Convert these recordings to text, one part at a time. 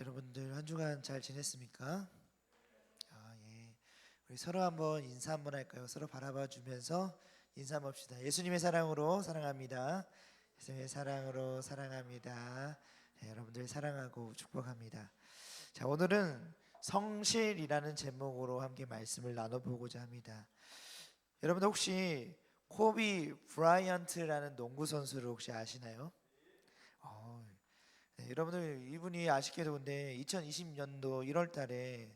여러분들 한 주간 잘 지냈습니까? 예. 우리 서로 한번 인사 한번 할까요? 서로 바라봐 주면서 인사 한번 합시다. 예수님의 사랑으로 사랑합니다. 예수님의 사랑으로 사랑합니다. 네, 여러분들 사랑하고 축복합니다. 자, 오늘은 성실이라는 제목으로 함께 말씀을 나눠보고자 합니다. 여러분 혹시 코비 브라이언트라는 농구 선수를 혹시 아시나요? 네, 여러분들 이분이 아쉽게도 근데 2020년도 1월 달에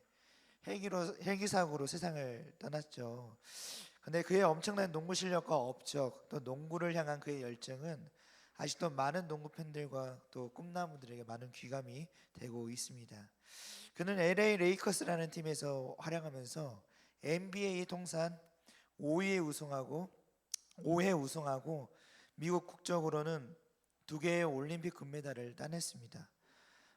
헬기 사고로 세상을 떠났죠. 근데 그의 엄청난 농구 실력과 업적, 또 농구를 향한 그의 열정은 아직도 많은 농구 팬들과 또 꿈나무들에게 많은 귀감이 되고 있습니다. 그는 LA 레이커스라는 팀에서 활약하면서 NBA 통산 5회 우승하고 5회 우승하고 미국 국적으로는 2개의 올림픽 금메달을 따냈습니다.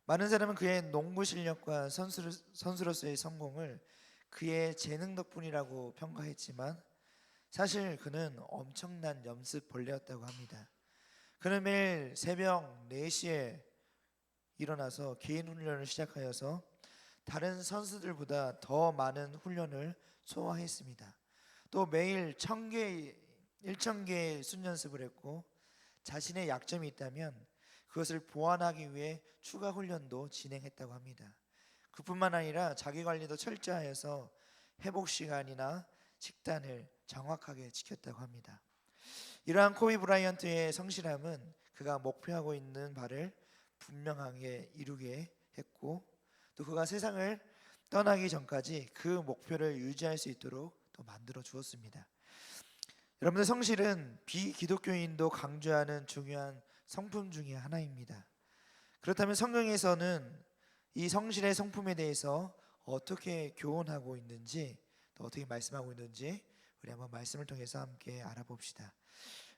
많은 사람은 그의 농구 실력과 선수로서의 성공을 그의 재능 덕분이라고 평가했지만 사실 그는 엄청난 연습 벌레였다고 합니다. 그는 매일 새벽 4시에 일어나서 개인 훈련을 시작하여서 다른 선수들보다 더 많은 훈련을 소화했습니다. 또 매일 1,000개의 순연습을 했고 자신의 약점이 있다면 그것을 보완하기 위해 추가 훈련도 진행했다고 합니다. 그뿐만 아니라 자기 관리도 철저하여서 회복 시간이나 식단을 정확하게 지켰다고 합니다. 이러한 코비 브라이언트의 성실함은 그가 목표하고 있는 바를 분명하게 이루게 했고 또 그가 세상을 떠나기 전까지 그 목표를 유지할 수 있도록 또 만들어 주었습니다. 여러분들 성실은 비기독교인도 강조하는 중요한 성품 중에 하나입니다. 그렇다면 성경에서는 이 성실의 성품에 대해서 어떻게 교훈하고 있는지 또 어떻게 말씀하고 있는지 우리 한번 말씀을 통해서 함께 알아봅시다.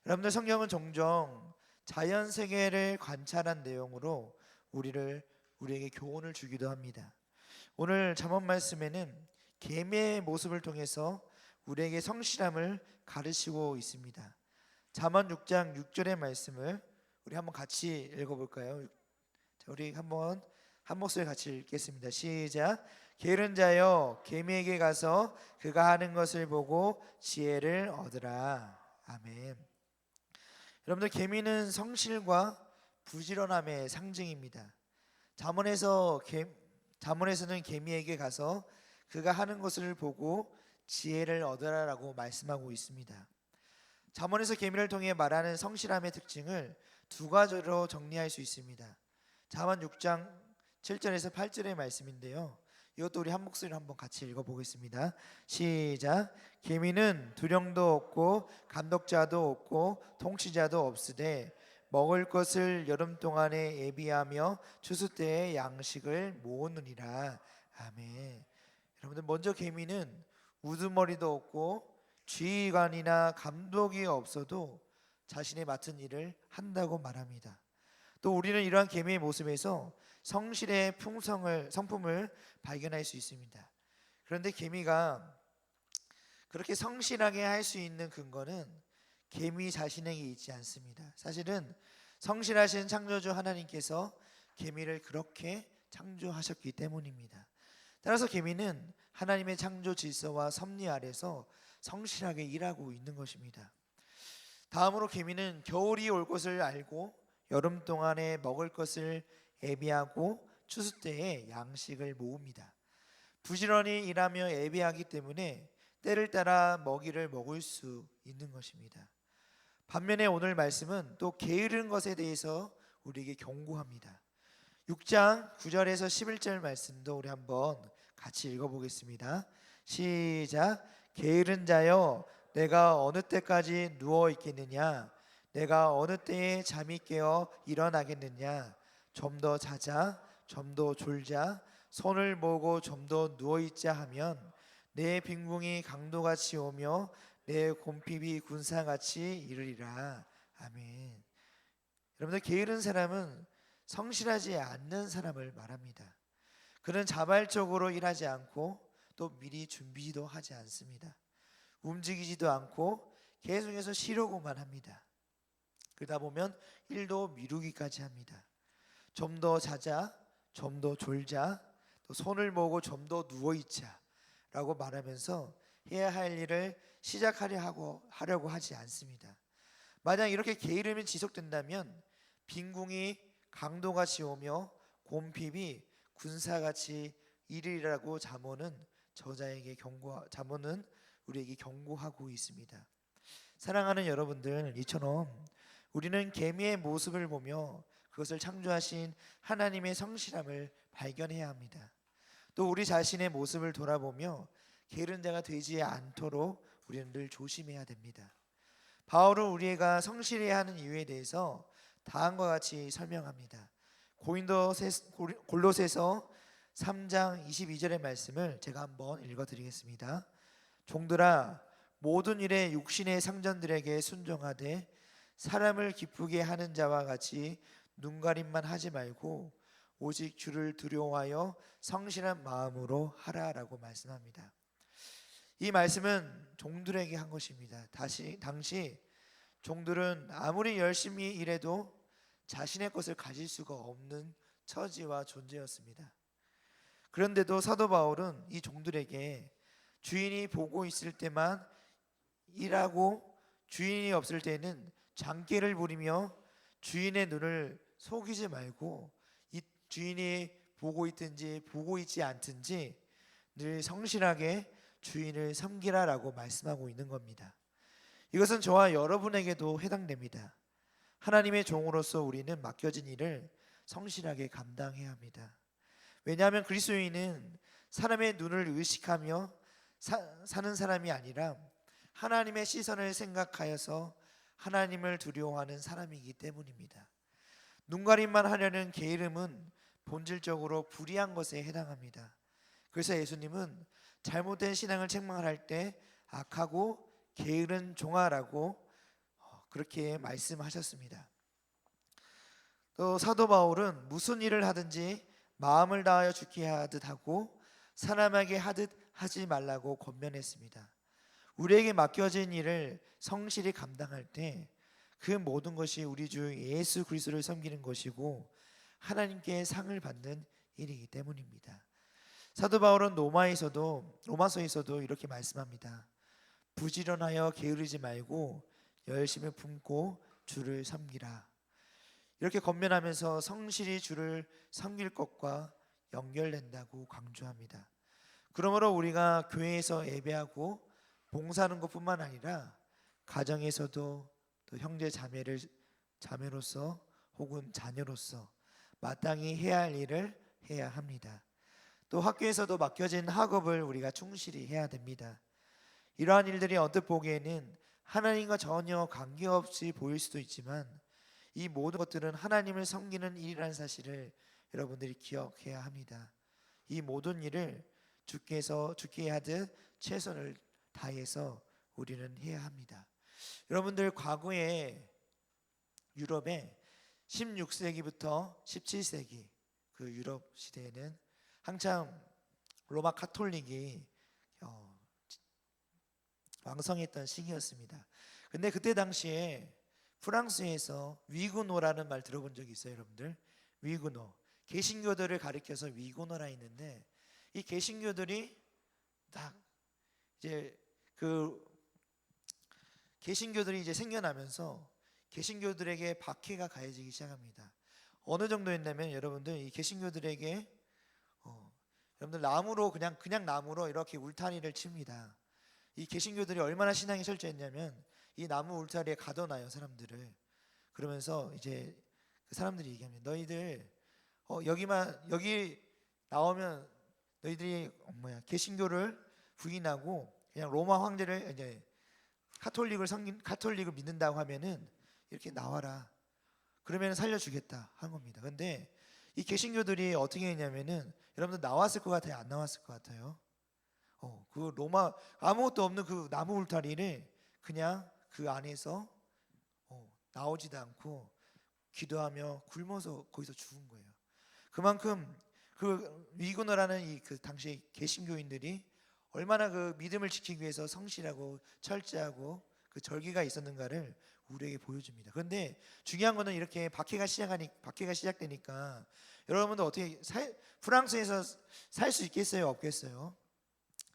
여러분들 성경은 종종 자연 세계를 관찰한 내용으로 우리에게 교훈을 주기도 합니다. 오늘 잠언 말씀에는 계매의 모습을 통해서 우리에게 성실함을 가르치고 있습니다. 잠언 6장 6절의 말씀을 우리 한번 같이 읽어볼까요? 자, 우리 한번 한 목소리 같이 읽겠습니다. 시작. 게으른 자여 계매에게 가서 그가 하는 것을 보고 지혜를 얻으라. 아멘. 여러분들 계미는 성실과 부지런함의 상징입니다. 잠언에서는 계미에게 가서 그가 하는 것을 보고 지혜를 얻으라라고 말씀하고 있습니다. 잠언에서 계미를 통해 말하는 성실함의 특징을 두 가지로 정리할 수 있습니다. 잠언 6장 7절에서 8절의 말씀인데요. 이것도 우리 한 목소리로 한번 같이 읽어보겠습니다. 시작. 계미는 두령도 없고 감독자도 없고 통치자도 없으되 먹을 것을 여름 동안에 예비하며 추수 때에 양식을 모으느니라. 아멘. 여러분들 먼저 계미는 우두머리도 없고 지휘관이나 감독이 없어도 자신이 맡은 일을 한다고 말합니다. 또 우리는 이러한 계미의 모습에서 성실의 성품을 발견할 수 있습니다. 그런데 계미가 그렇게 성실하게 할 수 있는 근거는 계미 자신에게 있지 않습니다. 사실은 성실하신 창조주 하나님께서 계미를 그렇게 창조하셨기 때문입니다. 따라서 계미는 하나님의 창조 질서와 섭리 아래서 성실하게 일하고 있는 것입니다. 다음으로 계미는 겨울이 올 것을 알고 여름 동안에 먹을 것을 예비하고 추수 때에 양식을 모읍니다. 부지런히 일하며 예비하기 때문에 때를 따라 먹이를 먹을 수 있는 것입니다. 반면에 오늘 말씀은 또 게으른 것에 대해서 우리에게 경고합니다. 6장 9절에서 11절 말씀도 우리 한번 같이 읽어보겠습니다. 시작. 게으른 자여 내가 어느 때까지 누워 있겠느냐? 내가 어느 때에 잠이 깨어 일어나겠느냐? 좀 더 자자, 좀 더 졸자, 손을 모으고 좀 더 누워 있자 하면 내 빈궁이 강도같이 오며 내 곰핍이 군사같이 이르리라. 아멘. 여러분들 게으른 사람은 성실하지 않는 사람을 말합니다. 그는 자발적으로 일하지 않고 또 미리 준비도 하지 않습니다. 움직이지도 않고 계속해서 쉬려고만 합니다. 그러다 보면 일도 미루기까지 합니다. 좀 더 자자, 좀 더 졸자, 또 손을 모으고 좀 더 누워 있자라고 말하면서 해야 할 일을 하려고 하지 않습니다. 만약 이렇게 게으름이 지속된다면 빈궁이 강도같이 오며 곰핍이 군사같이 이르리라고 잠언은 우리에게 경고하고 있습니다. 사랑하는 여러분들, 이처럼 우리는 개미의 모습을 보며 그것을 창조하신 하나님의 성실함을 발견해야 합니다. 또 우리 자신의 모습을 돌아보며 게으른 자가 되지 않도록 우리는 늘 조심해야 됩니다. 바울은 우리가 성실해야 하는 이유에 대해서 다음과 같이 설명합니다. 골로새서 3장 22절의 말씀을 제가 한번 읽어드리겠습니다. 종들아, 모든 일에 육신의 상전들에게 순종하되 사람을 기쁘게 하는 자와 같이 눈가림만 하지 말고 오직 주를 두려워하여 성실한 마음으로 하라라고 말씀합니다. 이 말씀은 종들에게 한 것입니다. 당시 종들은 아무리 열심히 일해도 자신의 것을 가질 수가 없는 처지와 존재였습니다. 그런데도 사도 바울은 이 종들에게 주인이 보고 있을 때만 일하고 주인이 없을 때는 장기를 부리며 주인의 눈을 속이지 말고 이 주인이 보고 있든지 보고 있지 않든지 늘 성실하게 주인을 섬기라라고 말씀하고 있는 겁니다. 이것은 저와 여러분에게도 해당됩니다. 하나님의 종으로서 우리는 맡겨진 일을 성실하게 감당해야 합니다. 왜냐하면 그리스도인은 사람의 눈을 의식하며 사는 사람이 아니라 하나님의 시선을 생각하여서 하나님을 두려워하는 사람이기 때문입니다. 눈가림만 하려는 게으름은 본질적으로 불의한 것에 해당합니다. 그래서 예수님은 잘못된 신앙을 책망할 때 악하고 게으른 종아라고 그렇게 말씀하셨습니다. 또 사도 바울은 무슨 일을 하든지 마음을 다하여 주께 하듯 하고 사람에게 하듯 하지 말라고 권면했습니다. 우리에게 맡겨진 일을 성실히 감당할 때 그 모든 것이 우리 주 예수 그리스도를 섬기는 것이고 하나님께 상을 받는 일이기 때문입니다. 사도 바울은 로마서에서도 이렇게 말씀합니다. 부지런하여 게으르지 말고 열심을 품고 주를 섬기라. 이렇게 권면하면서 성실히 주를 섬길 것과 연결된다고 강조합니다. 그러므로 우리가 교회에서 예배하고 봉사하는 것뿐만 아니라 가정에서도 또 형제 자매로서 혹은 자녀로서 마땅히 해야 할 일을 해야 합니다. 또 학교에서도 맡겨진 학업을 우리가 충실히 해야 됩니다. 이러한 일들이 언뜻 보기에는 하나님과 전혀 관계없이 보일 수도 있지만 이 모든 것들은 하나님을 섬기는 일이라는 사실을 여러분들이 기억해야 합니다. 이 모든 일을 주께 하듯 최선을 다해서 우리는 해야 합니다. 여러분들 과거에 유럽에 16세기부터 17세기 그 유럽 시대에는 한참 로마 카톨릭이 왕성했던 시기였습니다. 근데 그때 당시에 프랑스에서 위구노라는 말 들어본 적 있어요, 여러분들? 위구노. 개신교들을 가리켜서 위구노라 있는데 이 개신교들이 딱 이제 개신교들이 이제 생겨나면서 개신교들에게 박해가 가해지기 시작합니다. 어느 정도였냐면 여러분들 이 개신교들에게 여러분들 나무로 그냥 나무로 이렇게 울타리를 칩니다. 이 개신교들이 얼마나 신앙이 철저했냐면 이 나무 울타리에 가둬놔요, 사람들을. 그러면서 이제 그 사람들이 얘기합니다. 너희들 여기 나오면 너희들이 개신교를 부인하고 그냥 로마 황제를 이제 카톨릭을 믿는다고 하면은 이렇게 나와라. 그러면 살려주겠다 한 겁니다. 근데 이 개신교들이 어떻게 했냐면은 여러분들 나왔을 것 같아요, 안 나왔을 것 같아요? 그 로마 아무것도 없는 그 나무 울타리를 그냥 그 안에서 나오지도 않고 기도하며 굶어서 거기서 죽은 거예요. 그만큼 그 위그너라는 이 그 당시 개신교인들이 얼마나 그 믿음을 지키기 위해서 성실하고 철저하고 그 절기가 있었는가를 우리에게 보여줍니다. 그런데 중요한 거는 이렇게 박해가 시작되니까 여러분들 어떻게 프랑스에서 살 수 있겠어요? 없겠어요?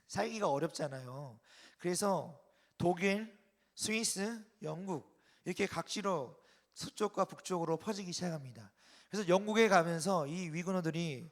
살기가 어렵잖아요. 그래서 독일, 스위스, 영국 이렇게 각지로 서쪽과 북쪽으로 퍼지기 시작합니다. 그래서 영국에 가면서 이 위근어들이,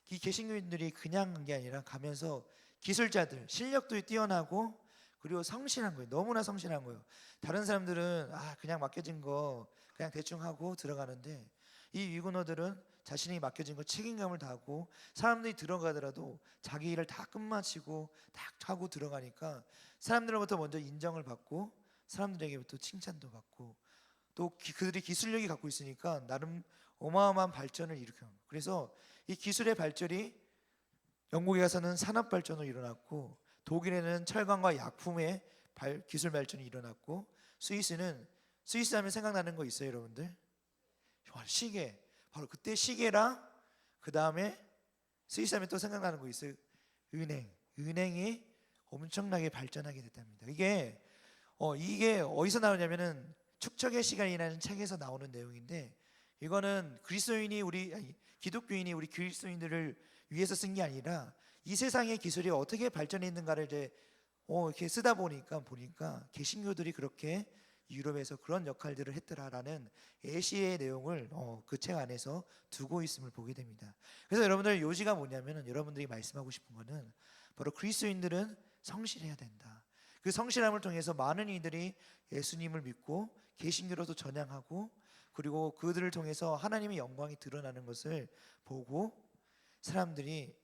이 개신교인들이 그냥 간 게 아니라 가면서 기술자들, 실력도 뛰어나고 그리고 성실한 거예요. 너무나 성실한 거예요. 다른 사람들은 그냥 맡겨진 거 그냥 대충 하고 들어가는데 이 위근어들은 자신이 맡겨진 거 책임감을 다하고 사람들이 들어가더라도 자기 일을 다 끝마치고 딱 하고 들어가니까 사람들로부터 먼저 인정을 받고 사람들에게부터 칭찬도 받고 또 그들이 기술력이 갖고 있으니까 나름 어마어마한 발전을 일으켜요. 그래서 이 기술의 발전이 영국에 가서는 산업 발전으로 일어났고 독일에는 철강과 약품의 기술 발전이 일어났고 스위스 하면 생각나는 거 있어요, 여러분들? 시계. 바로 그때 시계랑 그 다음에 스위스 하면 또 생각나는 거 있어요. 은행이 엄청나게 발전하게 됐답니다. 이게 어디서 나오냐면은 축적의 시간이라는 책에서 나오는 내용인데 이거는 기독교인이 우리 그리스도인들을 위해서 쓴 게 아니라 이 세상의 기술이 어떻게 발전했는가를 이제 이렇게 쓰다 보니까 개신교들이 그렇게 유럽에서 그런 역할들을 했더라라는 예시의 내용을 그 책 안에서 두고 있음을 보게 됩니다. 그래서 여러분들 요지가 뭐냐면은 여러분들이 말씀하고 싶은 거는 바로 그리스도인들은 성실해야 된다. 그 성실함을 통해서 많은 이들이 예수님을 믿고 개신교로도 전향하고 그리고 그들을 통해서 하나님의 영광이 드러나는 것을 보고 사람들이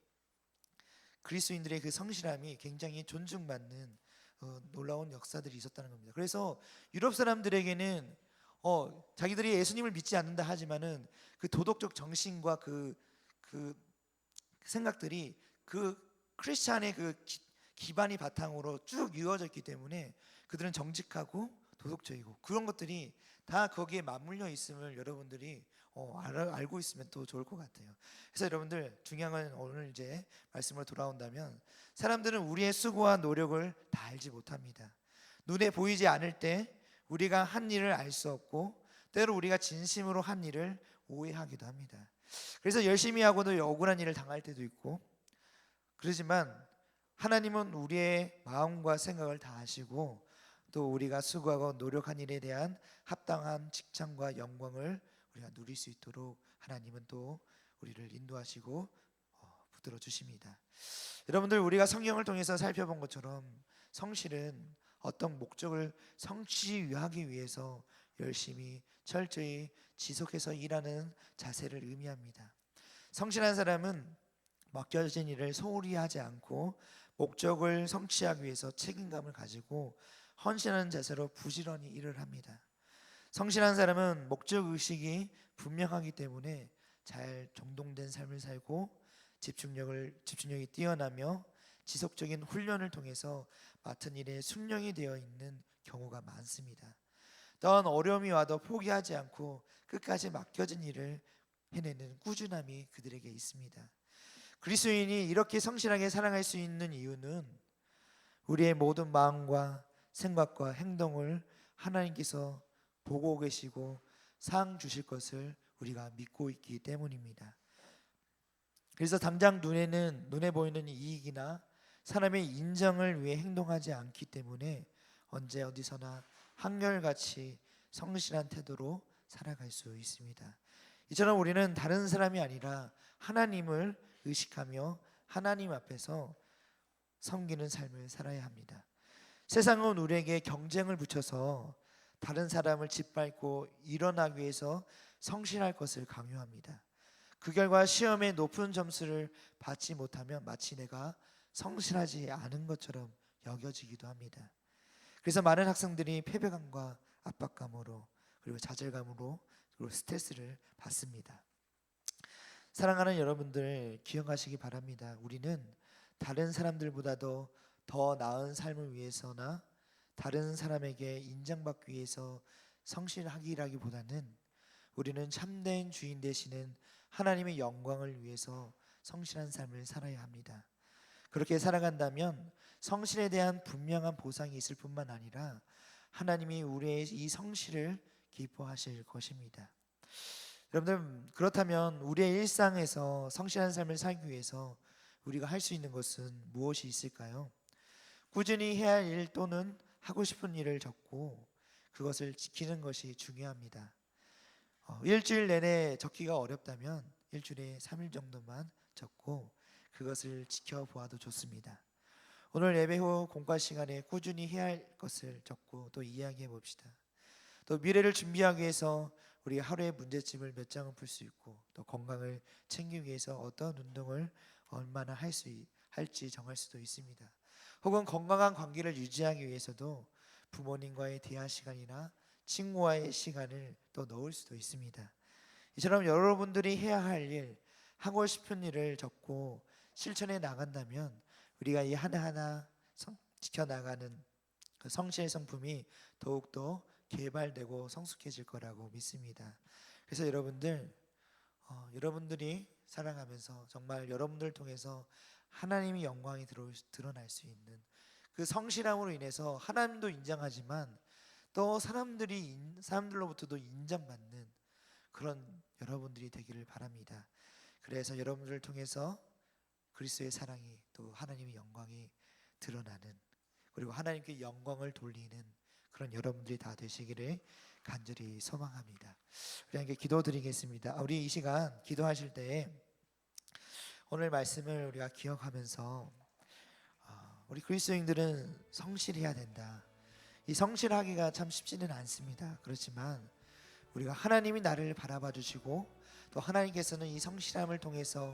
그리스도인들의 그 성실함이 굉장히 존중받는 놀라운 역사들이 있었다는 겁니다. 그래서 유럽 사람들에게는 자기들이 예수님을 믿지 않는다 하지만은 그 도덕적 정신과 그 생각들이 그 크리스찬의 그 기반이 바탕으로 쭉 이어져 있기 때문에 그들은 정직하고 도덕적이고 그런 것들이 다 거기에 맞물려 있음을 여러분들이 알고 있으면 또 좋을 것 같아요. 그래서 여러분들 중요한 건 오늘 이제 말씀으로 돌아온다면 사람들은 우리의 수고와 노력을 다 알지 못합니다. 눈에 보이지 않을 때 우리가 한 일을 알 수 없고 때로 우리가 진심으로 한 일을 오해하기도 합니다. 그래서 열심히 하고도 억울한 일을 당할 때도 있고 그러지만 하나님은 우리의 마음과 생각을 다 아시고 또 우리가 수고하고 노력한 일에 대한 합당한 칭찬과 영광을 우리가 누릴 수 있도록 하나님은 또 우리를 인도하시고 붙들어 주십니다. 여러분들 우리가 성경을 통해서 살펴본 것처럼 성실은 어떤 목적을 성취하기 위해서 열심히 철저히 지속해서 일하는 자세를 의미합니다. 성실한 사람은 맡겨진 일을 소홀히 하지 않고 목적을 성취하기 위해서 책임감을 가지고 헌신하는 자세로 부지런히 일을 합니다. 성실한 사람은 목적 의식이 분명하기 때문에 잘 정돈된 삶을 살고 집중력이 뛰어나며 지속적인 훈련을 통해서 맡은 일에 순령이 되어 있는 경우가 많습니다. 또한 어려움이 와도 포기하지 않고 끝까지 맡겨진 일을 해내는 꾸준함이 그들에게 있습니다. 그리스도인이 이렇게 성실하게 살아갈 수 있는 이유는 우리의 모든 마음과 생각과 행동을 하나님께서 보고 계시고 상 주실 것을 우리가 믿고 있기 때문입니다. 그래서 당장 눈에 보이는 이익이나 사람의 인정을 위해 행동하지 않기 때문에 언제 어디서나 한결같이 성실한 태도로 살아갈 수 있습니다. 이처럼 우리는 다른 사람이 아니라 하나님을 의식하며 하나님 앞에서 섬기는 삶을 살아야 합니다. 세상은 우리에게 경쟁을 붙여서 다른 사람을 짓밟고 일어나기 위해서 성실할 것을 강요합니다. 그 결과 시험에 높은 점수를 받지 못하면 마치 내가 성실하지 않은 것처럼 여겨지기도 합니다. 그래서 많은 학생들이 패배감과 압박감으로 그리고 좌절감으로 그리고 스트레스를 받습니다. 사랑하는 여러분들 기억하시기 바랍니다. 우리는 다른 사람들보다도 더 나은 삶을 위해서나 다른 사람에게 인정받기 위해서 성실하기라기보다는 우리는 참된 주인 되시는 하나님의 영광을 위해서 성실한 삶을 살아야 합니다. 그렇게 살아간다면 성실에 대한 분명한 보상이 있을 뿐만 아니라 하나님이 우리의 이 성실을 기뻐하실 것입니다. 여러분들, 그렇다면 우리의 일상에서 성실한 삶을 살기 위해서 우리가 할 수 있는 것은 무엇이 있을까요? 꾸준히 해야 할 일 또는 하고 싶은 일을 적고 그것을 지키는 것이 중요합니다. 일주일 내내 적기가 어렵다면 일주일에 3일 정도만 적고 그것을 지켜보아도 좋습니다. 오늘 예배 후 공과 시간에 꾸준히 해야 할 것을 적고 또 이야기해 봅시다. 또 미래를 준비하기 위해서 우리 하루의 문제집을 몇 장은 풀 수 있고 또 건강을 챙기기 위해서 어떤 운동을 얼마나 할지 정할 수도 있습니다. 혹은 건강한 관계를 유지하기 위해서도 부모님과의 대화 시간이나 친구와의 시간을 또 넣을 수도 있습니다. 이처럼 여러분들이 해야 할 일, 하고 싶은 일을 적고 실천해 나간다면 우리가 이 하나하나 지켜나가는 그 성실의 성품이 더욱더 개발되고 성숙해질 거라고 믿습니다. 그래서 여러분들이 살아가면서 정말 여러분들을 통해서 하나님의 영광이 드러날 수 있는 그 성실함으로 인해서 하나님도 인정하지만 또 사람들로부터도 인정받는 그런 여러분들이 되기를 바랍니다. 그래서 여러분들을 통해서 그리스도의 사랑이 또 하나님의 영광이 드러나는, 그리고 하나님께 영광을 돌리는 그런 여러분들이 다 되시기를 간절히 소망합니다. 우리 함께 기도드리겠습니다. 우리 이 시간 기도하실 때 오늘 말씀을 우리가 기억하면서 우리 그리스도인들은 성실해야 된다. 이 성실하기가 참 쉽지는 않습니다. 그렇지만 우리가 하나님이 나를 바라봐 주시고 또 하나님께서는 이 성실함을 통해서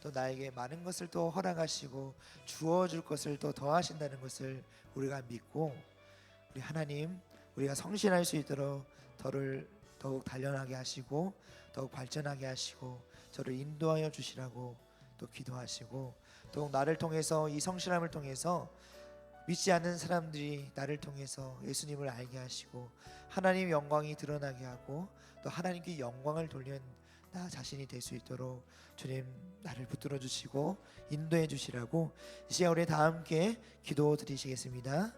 또 나에게 많은 것을 또 허락하시고 주어줄 것을 또 더하신다는 것을 우리가 믿고, 우리 하나님, 우리가 성실할 수 있도록 저를 더욱 단련하게 하시고 더욱 발전하게 하시고 저를 인도하여 주시라고 또 기도하시고, 또 나를 통해서 이 성실함을 통해서 믿지 않는 사람들이 나를 통해서 예수님을 알게 하시고 하나님의 영광이 드러나게 하고 또 하나님께 영광을 돌리는 나 자신이 될 수 있도록 주님 나를 붙들어 주시고 인도해 주시라고 이 시간 우리 다 함께 기도 드리시겠습니다.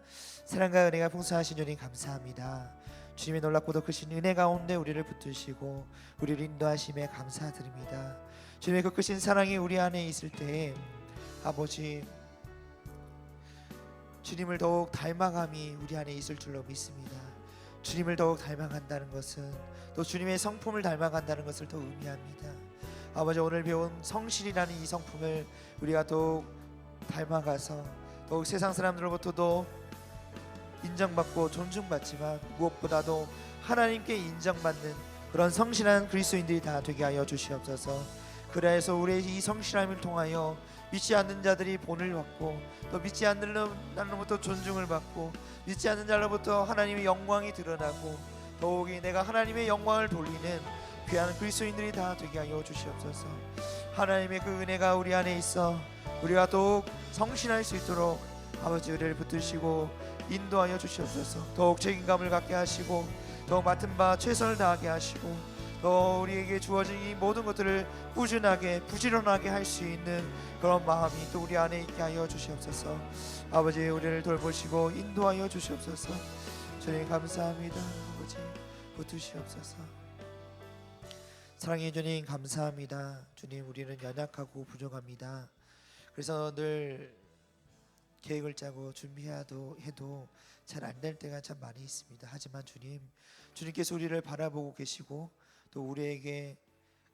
사랑과 은혜가 풍성하신 주님 감사합니다. 주님의 놀랍고도 크신 은혜 가운데 우리를 붙드시고 우리를 인도하심에 감사드립니다. 주님의 그 크신 사랑이 우리 안에 있을 때 아버지 주님을 더욱 닮아감이 우리 안에 있을 줄로 믿습니다. 주님을 더욱 닮아간다는 것은 또 주님의 성품을 닮아간다는 것을 더 의미합니다. 아버지, 오늘 배운 성실이라는 이 성품을 우리가 더욱 닮아가서 더욱 세상 사람들로부터도 인정받고 존중받지만 무엇보다도 하나님께 인정받는 그런 성실한 그리스도인들이 다 되게 하여 주시옵소서. 그래서 우리의 이 성실함을 통하여 믿지 않는 자들이 본을 받고 또 믿지 않는 자로부터 존중을 받고 믿지 않는 자로부터 하나님의 영광이 드러나고 더욱이 내가 하나님의 영광을 돌리는 귀한 그리스도인들이 다 되게 하여 주시옵소서. 하나님의 그 은혜가 우리 안에 있어 우리가 더욱 성실할 수 있도록 아버지 우리를 붙드시고 인도하여 주시옵소서. 더욱 책임감을 갖게 하시고 더욱 맡은 바 최선을 다하게 하시고 또 우리에게 주어진 이 모든 것들을 꾸준하게 부지런하게 할 수 있는 그런 마음이 또 우리 안에 있게 하여 주시옵소서. 아버지 우리를 돌보시고 인도하여 주시옵소서. 주님 감사합니다. 아버지 붙드시옵소서. 사랑의 주님 감사합니다. 주님 우리는 연약하고 부족합니다. 그래서 늘 계획을 짜고 준비해도 해도 잘 안 될 때가 참 많이 있습니다. 하지만 주님께서 우리를 바라보고 계시고 또 우리에게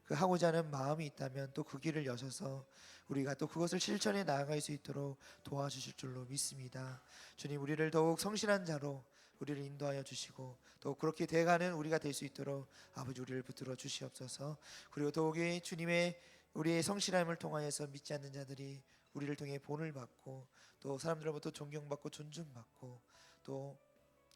그 하고자 하는 마음이 있다면 또 그 길을 여셔서 우리가 또 그것을 실천해 나아갈 수 있도록 도와주실 줄로 믿습니다. 주님 우리를 더욱 성실한 자로 우리를 인도하여 주시고 또 그렇게 돼가는 우리가 될 수 있도록 아버지 우리를 붙들어 주시옵소서. 그리고 더욱이 주님의 우리의 성실함을 통하여서 믿지 않는 자들이 우리를 통해 본을 받고 또 사람들로부터 존경받고 존중받고 또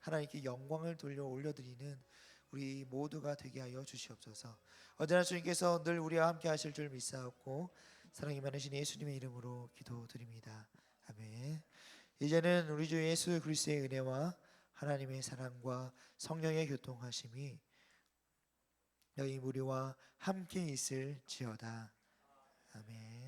하나님께 영광을 돌려 올려드리는 우리 모두가 되게 하여 주시옵소서. 언제나 주님께서 늘 우리와 함께 하실 줄 믿사옵고 사랑이 많으신 예수님의 이름으로 기도드립니다. 아멘. 이제는 우리 주 예수 그리스도의 은혜와 하나님의 사랑과 성령의 교통하심이 너희 무리와 함께 있을지어다. 아멘.